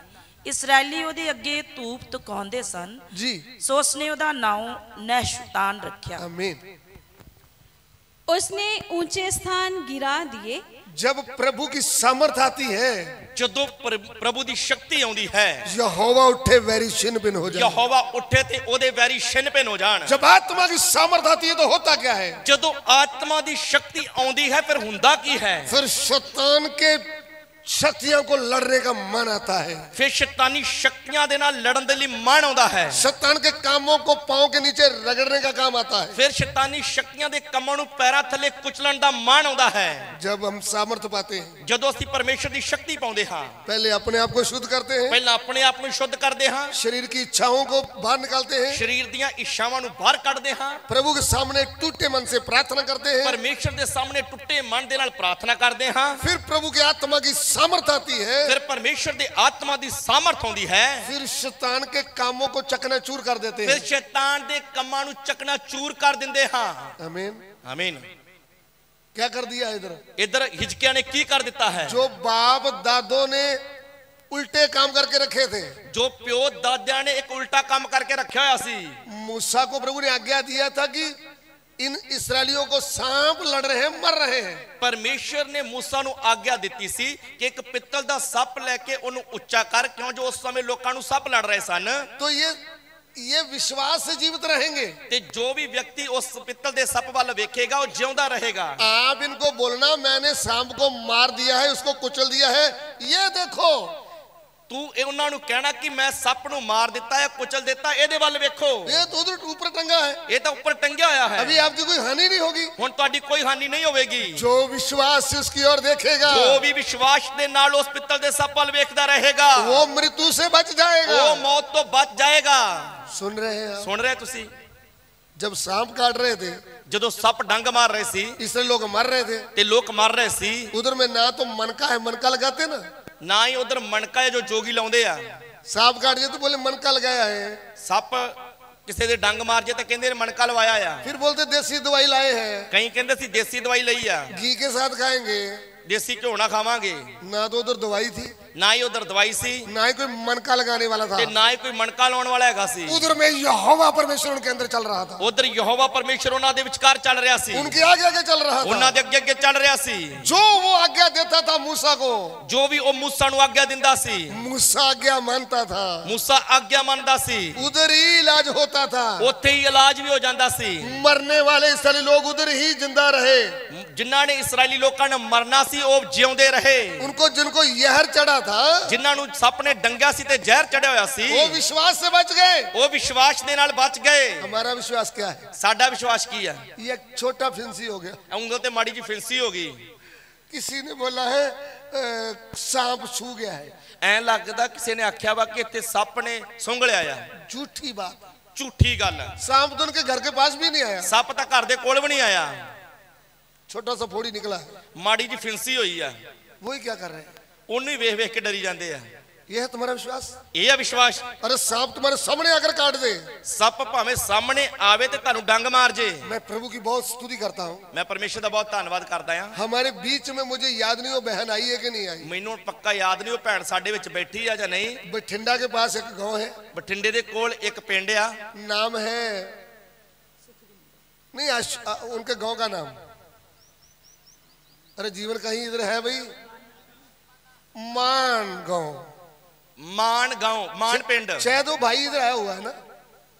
ਇਸਰਾਇਲੀ ਉਹਦੇ ਅੱਗੇ ਧੂਪ ਤਕਾਉਂਦੇ ਸਨ जी। ਸੋ ਉਸਨੇ ਉਹਦਾ ਨਾਮ ਨਹਿਸ਼ਤਾਨ ਰੱਖਿਆ। आमीन। उसने ऊंचे स्थान गिरा दिए। जब प्रभु की सामर्थ आती है, जदों प्रभु दी शक्ति आउंदी है, यहोवा उठे वैरी छिन्न-भिन्न हो जाए। यहोवा उठे ते ओदे वैरी छिन्न-भिन्न हो जाण। जब आत्मा की सामर्थ आती है तो होता क्या है? जदों आत्मा दी शक्ति आउंदी है फिर हुंदा की है? फिर शैतान के शक्तियों को लड़ने का मन आता है, फिर शैतानी शक्तियां दे नाल लड़न दे लई मन आउंदा है, शैतान के कामों को पांव के नीचे रगड़ने का काम आता है, फिर शैतानी शक्तियां दे कामां नूं पैरां थल्ले कुचलण दा मन आउंदा है। जब हम सामर्थ पाते हैं, जदों असीं परमेश्वर दी शक्ति पाउंदे हां, पहले अपने आप को शुद्ध करते हैं, पहला अपने आप नूं शुद्ध करदे हां, शरीर की इच्छाओं को बाहर निकालते हैं, शरीर दीयां इच्छावां नूं बाहर कढदे हां, प्रभु के सामने टूटे मन से प्रार्थना करते हैं, परमेश्वर दे सामने टुੱਟੇ मन दे नाल प्रार्थना करदे हां, फिर प्रभु की आत्मा की सामर्थ आती है, फिर परमेश्वर दे आत्मा दी सामर्थ आउंदी है, फिर शैतान के कामों को चकनाचूर कर देते फिर हैं। शैतान दे कमां नूं चकनाचूर कर दिंदे हां। आमीन। आमीन। क्या कर दिया इधर? इधर हिजकिया ने की कर दिता है? जो बाप दादों ने उल्टे काम करके रखे थे, जो प्यो दादिया ने एक उल्टा काम करके रखा होया सी, मूसा को प्रभु ने आज्ञा दिया था कि इन इसराइलियों को सांप लड़ रहे हैं, मर रहे हैं। परमेश्वर ने मूसा नूं आज्ञा दी सी कि एक पित्तल दा सप लेके उन्हें उच्चा कर, क्यों जो उस समय लोकां नूं सप लड़ रहे सन। तो ये विश्वास से जीवित रहेंगे। ते जो भी व्यक्ति उस पित्तल दे सप वाल वेखेगा वो जिंदा रहेगा। आप इनको बोलना मैंने सांप को मार दिया है, उसको कुचल दिया है, ये देखो। तू उन्हां नूं कहना कि मैं सप नूं मार दिता है, कुचल दिता, एदे वाल वेखो, ये तो उधर ऊपर टंगा है, ये तो ऊपर टंगिया होया है, अभी आपकी कोई हानि नहीं होगी। हुण तुहाडी कोई हानि नहीं होवेगी। जो विश्वास से उसकी ओर देखेगा, जो भी विश्वास दे नाल उस पित्तल दे सप वाल वेखदा रहेगा, वो मृत्यु से बच जाएगा, वो मौत तो बच जाएगा। सुन रहे हैं आप? सुन रहे तुसी? जब सांप काट रहे थे, जदों सप डंग मार रहे सी, इसलिए लोग मर रहे थे, ते लोग मर रहे सी, उधर में ना तो मनका है, मनका लगाते ना, ना ही उधर मनका है जो जोगी लाउंदे आ। सांप काट दिया तो बोले मनका लगाया है, सप किसी दे डंग मार जे तो कहंदे मनका लवाया आ, फिर बोलते देसी दवाई लाए हैं, कहीं कहंदे सी देसी दवाई लई आ, घी के साथ खाएंगे, देसी घ्यो ना खावांगे, ना तो उधर दवाई थी ਨਾ ਹੀ ਉਧਰ ਦਵਾਈ ਸੀ, ना ही कोई मनका लगाने वाला था, ਤੇ ਨਾ ਹੀ ਕੋਈ ਮਣਕਾ ਲਾਉਣ ਵਾਲਾ ਹੈਗਾ ਸੀ। उधर में यहोवा परमेश्वर उनके अंदर चल रहा था, ਉਧਰ ਯਹੋਵਾ ਪਰਮੇਸ਼ਰ ਉਹਨਾਂ ਦੇ ਵਿਚਕਾਰ ਚੱਲ ਰਿਹਾ ਸੀ, उनके आगे आगे चल रहा ਉਹਨਾਂ था। ਦੇ ਅੱਗੇ ਅੱਗੇ ਚੱਲ ਰਿਹਾ ਸੀ। जो वो आज्ञा देता था मूसा को, ਜੋ ਵੀ ਉਹ मूसा ਨੂੰ ਆਗਿਆ ਦਿੰਦਾ ਸੀ, मूसा आज्ञा मानता था, मूसा ਆਗਿਆ ਮੰਨਦਾ ਸੀ, उधर ही इलाज होता था। ਉੱਥੇ ਹੀ ਇਲਾਜ ਵੀ ਹੋ ਜਾਂਦਾ ਸੀ। मरने वाले इसराइली लोग उधर ही जिंदा रहे, ਜਿਨ੍ਹਾਂ ਨੇ ਇਸرائیਲੀ ਲੋਕਾਂ ਨੇ ਮਰਨਾ ਸੀ ਉਹ ਜਿਉਂਦੇ ਰਹੇ। उनको जिनको यहर चढ़ा था ਜਿਨ੍ਹਾਂ ਨੂੰ ਸੱਪ ਨੇ ਡੰਗਿਆ ਸੀ ਤੇ ਜ਼ਹਿਰ ਚੜਿਆ ਹੋਇਆ ਸੀ, वो विश्वास से बच गए। ਉਹ ਵਿਸ਼ਵਾਸ ਦੇ ਨਾਲ ਬਚ ਗਏ। हमारा विश्वास क्या है? ਸਾਡਾ ਵਿਸ਼ਵਾਸ ਕੀ ਹੈ? ये एक छोटा फिंसी हो गया। ਉਂਗਲ ਤੇ ਮਾੜੀ ਜੀ ਫਿੰਸੀ ਹੋ ਗਈ। किसी ने बोला है सांप छू गया है, ਐਂ ਲੱਗਦਾ ਕਿਸੇ ਨੇ ਆਖਿਆ ਵਾ ਕਿ ਇੱਥੇ ਸੱਪ ਨੇ ਸੁੰਘ ਲਿਆ ਆ। झूठी बात। ਝੂਠੀ ਗੱਲ ਹੈ। सांप तो उनके घर के पास भी नहीं आया, ਸੱਪ ਤਾਂ ਘਰ ਦੇ ਕੋਲ ਵੀ ਨਹੀਂ ਆਇਆ। छोटा सा फोड़ी निकला है। ਮਾੜੀ ਜੀ ਫਿੰਸੀ ਹੋਈ ਆ। वही क्या कर रहे हैं? ਉਹਨੂੰ ਹੀ ਵੇਖ ਵੇਖ ਕੇ ਡਰੀ ਜਾਂਦੇ ਆ। ये है तुम्हारा विश्वास? ਇਹ ਆ ਵਿਸ਼ਵਾਸ। अरे सांप तुम्हारे सामने आकर काट दे, ਸੱਪ ਭਾਵੇਂ ਸਾਹਮਣੇ ਆਵੇ ਤੇ ਤੁਹਾਨੂੰ ਡੰਗ ਮਾਰ ਜੇ। मैं प्रभु की बहुत स्तुति करता हूँ। ਮੈਂ ਪਰਮੇਸ਼ਰ ਦਾ ਬਹੁਤ ਧੰਨਵਾਦ ਕਰਦਾ ਆ। हमारे बीच में मुझे याद नहीं वो बहन आई है कि नहीं आई। ਮੈਨੂੰ ਪੱਕਾ ਯਾਦ ਨਹੀਂ ਉਹ ਭੈਣ ਸਾਡੇ ਵਿੱਚ ਬੈਠੀ ਆ ਜਾਂ ਨਹੀਂ। बठिंडा के पास एक गांव है, ਬਠਿੰਡੇ ਦੇ ਕੋਲ ਇੱਕ ਪਿੰਡ ਆ, नाम है नहीं उनके गांव का नाम, अरे जीवन कहीं इधर है भाई, मान गांव। ਮਾਨ ਗਾঁव, ਮਾਨ ਪਿੰਡ। शायद वो भाई इधर आया हुआ है ना?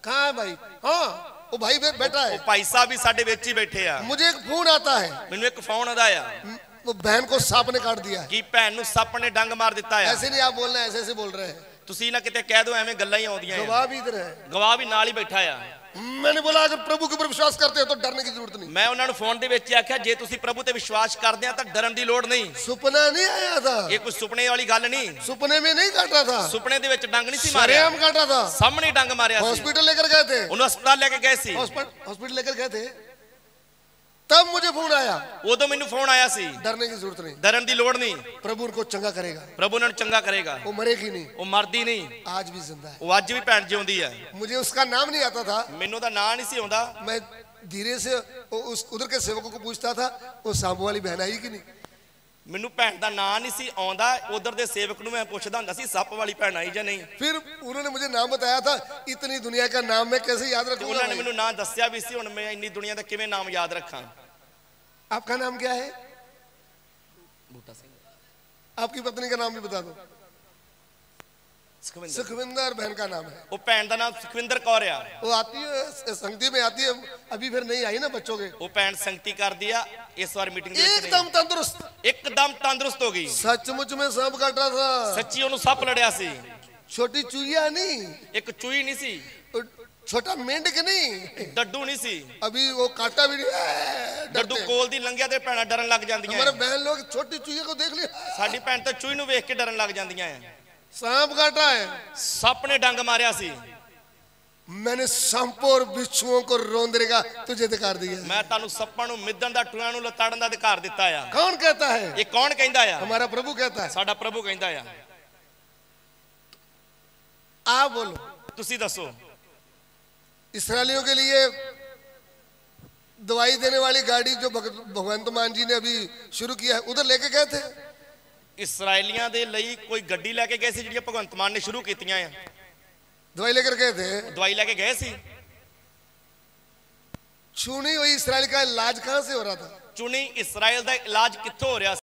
कहाँ है भाई? हाँ वो भाई बैठा ਉਹ है। ਭਾਈ ਸਾਹਿਬ ਵੀ ਸਾਡੇ ਵਿੱਚ ਹੀ ਬੈਠੇ ਆ। मुझे एक फोन आता है, ਮੈਨੂੰ ਇੱਕ ਫੋਨ ਆਦਾ ਆ वो बहन को सांप ने काट दिया है। ਕਿ ਭੈਣ ਨੂੰ ਸੱਪ ਨੇ ਡੰਗ ਮਾਰ ਦਿੱਤਾ ਆ। ऐसे नहीं आप बोलना, ऐसे ऐसे बोल रहे हैं। ਤੁਸੀਂ ਨਾ ਕਿਤੇ ਕਹਿ ਦਿਓ ਐਵੇਂ ਗੱਲਾਂ ਹੀ ਆਉਂਦੀਆਂ ਆ। गवाह भी इधर है। ਗਵਾਹ ਵੀ ਨਾਲ ਹੀ ਬੈਠਾ ਆ। मैंने बोला अगर प्रभु के ऊपर विश्वास करते हो तो डरने की जरूरत नहीं। ਮੈਂ ਉਹਨਾਂ ਨੂੰ ਫੋਨ ਦੇ ਵਿੱਚ ਹੀ ਆਖਿਆ ਜੇ ਤੁਸੀਂ ਪ੍ਰਭੂ ਤੇ ਵਿਸ਼ਵਾਸ ਕਰਦੇ ਆ ਤਾਂ ਡਰਨ ਦੀ ਲੋੜ ਨਹੀਂ। सुपना नहीं आया था, ਇਹ ਕੋਈ ਸੁਪਨੇ ਵਾਲੀ ਗੱਲ ਨਹੀਂ। सुपने में नहीं काटा था, ਸੁਪਨੇ ਦੇ ਵਿੱਚ ਡੰਗ ਨਹੀਂ ਸੀ ਮਾਰਿਆ, सरेआम काटा था। ਸਾਹਮਣੇ ਡੰਗ ਮਾਰਿਆ ਸੀ। हॉस्पिटल लेकर गए थे, ਉਹਨੂੰ ਹਸਪਤਾਲ ਲੈ ਕੇ ਗਏ ਸੀ। हॉस्पिटल लेकर गए थे, तब मुझे फोन आया। ਉਦੋਂ ਮੈਨੂੰ ਫੋਨ ਆਇਆ ਸੀ। डरने की जरूरत नहीं, ਡਰਨ ਦੀ ਲੋੜ ਨਹੀਂ। प्रभु उनको चंगा करेगा। ਪ੍ਰਭੂ ਉਹਨਾਂ ਨੂੰ ਚੰਗਾ ਕਰੇਗਾ। वो मरेगी नहीं, ਉਹ ਮਰਦੀ ਨਹੀਂ, आज भी जिंदा है। ਉਹ ਅੱਜ ਵੀ ਭੈਣ ਜਿਉਂਦੀ ਹੈ। मुझे उसका नाम नहीं आता था, ਮੈਨੂੰ ਤਾਂ ਨਾਂ ਨਹੀਂ ਸੀ ਆਉਂਦਾ। मैं धीरे से उस उधर के सेवकों को पूछता था वो सांप वाली बहन आई कि नहीं। ਮੈਨੂੰ ਭੈਣ ਦਾ ਨਾਂ ਨਹੀਂ ਸੀ ਆਉਂਦਾ। ਉਧਰ ਦੇ ਸੇਵਕ ਨੂੰ ਮੈਂ ਪੁੱਛਦਾ ਹੁੰਦਾ ਸੀ ਸੱਪ ਵਾਲੀ ਭੈਣ ਆਈ ਜਾਂ ਨਹੀਂ। फिर उन्होंने मुझे नाम बताया था, इतनी दुनिया का नाम मैं कैसे याद ਤੇ रखूंगा ਉਹਨਾਂ ਨੇ भाई? ਮੈਨੂੰ ਨਾਂ ਦੱਸਿਆ ਵੀ ਸੀ। ਹੁਣ ਮੈਂ ਇੰਨੀ ਦੁਨੀਆ ਦਾ ਕਿਵੇਂ ਨਾਮ ਯਾਦ ਰੱਖਾਂ। आपका नाम क्या है? ਬੂਟਾ ਸਿੰਘ, आपकी पत्नी का नाम भी बता दो। ਸੁਖਵਿੰਦਰ। सुखविंदर बहन का नाम है। ਉਹ ਭੈਣ ਦਾ ਨਾਮ ਸੁਖਵਿੰਦਰ ਕੌਰ ਆ। वो आती है संगति में आती है, अभी फिर नहीं आई ना बच्चों के। ਉਹ ਭੈਣ ਸੰਗਤੀ ਕਰਦੀ ਆ। ਇਸ ਵਾਰ ਮੀਟਿੰਗ ਦੇ ਵਿੱਚ एकदम तंदुरुस्त, ਨਹੀਂ। ਇੱਕਦਮ ਤੰਦਰੁਸਤ ਹੋ ਗਈ। सचमुच में सांप काटा था। ਸੱਚੀ ਉਹਨੂੰ ਸੱਪ ਲੜਿਆ ਸੀ। छोटी चूहिया नहीं, ਇੱਕ ਚੂਹੀ ਨਹੀਂ ਸੀ, छोटा मेंढक नहीं, ਡੱਡੂ ਨਹੀਂ ਸੀ। अभी वो काटा भी नहीं। ਡੱਡੂ डरते। ਕੋਲ ਦੀ ਲੰਘਿਆ ਤੇ ਭੈਣਾਂ ਡਰਨ ਲੱਗ ਜਾਂਦੀਆਂ हमारे ਆ। बहन लोग छोटी चूहिया को देख लिया, ਸਾਡੀ ਭੈਣ ਤਾਂ ਚੂਹੀ ਨੂੰ ਵੇਖ ਕੇ ਡਰਨ ਲੱਗ ਜਾਂਦੀਆਂ ਆ। सांप काटा है। ਸੱਪ ਨੇ ਡੰਗ ਮਾਰਿਆ ਸੀ। मैंने सांपों और बिच्छुओं को रोंदने का तुझे अधिकार दिया। ਮੈਂ ਤੁਹਾਨੂੰ ਸੱਪਾਂ ਨੂੰ ਮਿੱਧਣ ਦਾ, ਟੂਆਂ ਨੂੰ ਲਤਾੜਨ ਦਾ ਅਧਿਕਾਰ ਦਿੱਤਾ ਆ। कौन कहता है? ਇਹ ਕੌਣ ਕਹਿੰਦਾ ਆ? हमारा प्रभु कहता है। ਸਾਡਾ ਪ੍ਰਭੂ ਕਹਿੰਦਾ ਆ। आप बोलो। ਤੁਸੀਂ ਦੱਸੋ। इसराइलियों के लिए दवाई देने वाली गाड़ी जो भगवंत मान जी ने अभी शुरू किया है, उधर लेके गए थे। ਇਸرائیਲੀਆਂ ਦੇ ਲਈ ਕੋਈ ਗੱਡੀ ਲੈ ਕੇ ਗਏ ਸੀ ਜਿਹੜੀਆਂ ਭਗਵੰਤ ਮਾਨ ਨੇ ਸ਼ੁਰੂ ਕੀਤੀਆਂ ਆ। दवाई लेकर गए थे। ਦਵਾਈ ਲੈ ਕੇ ਗਏ ਸੀ। छूनी हुई इसराइल का इलाज कहां से हो रहा था? ਚੁਣੀ ਇਸਰਾਇਲ ਦਾ ਇਲਾਜ ਕਿੱਥੋਂ ਹੋ ਰਿਹਾ ਸੀ?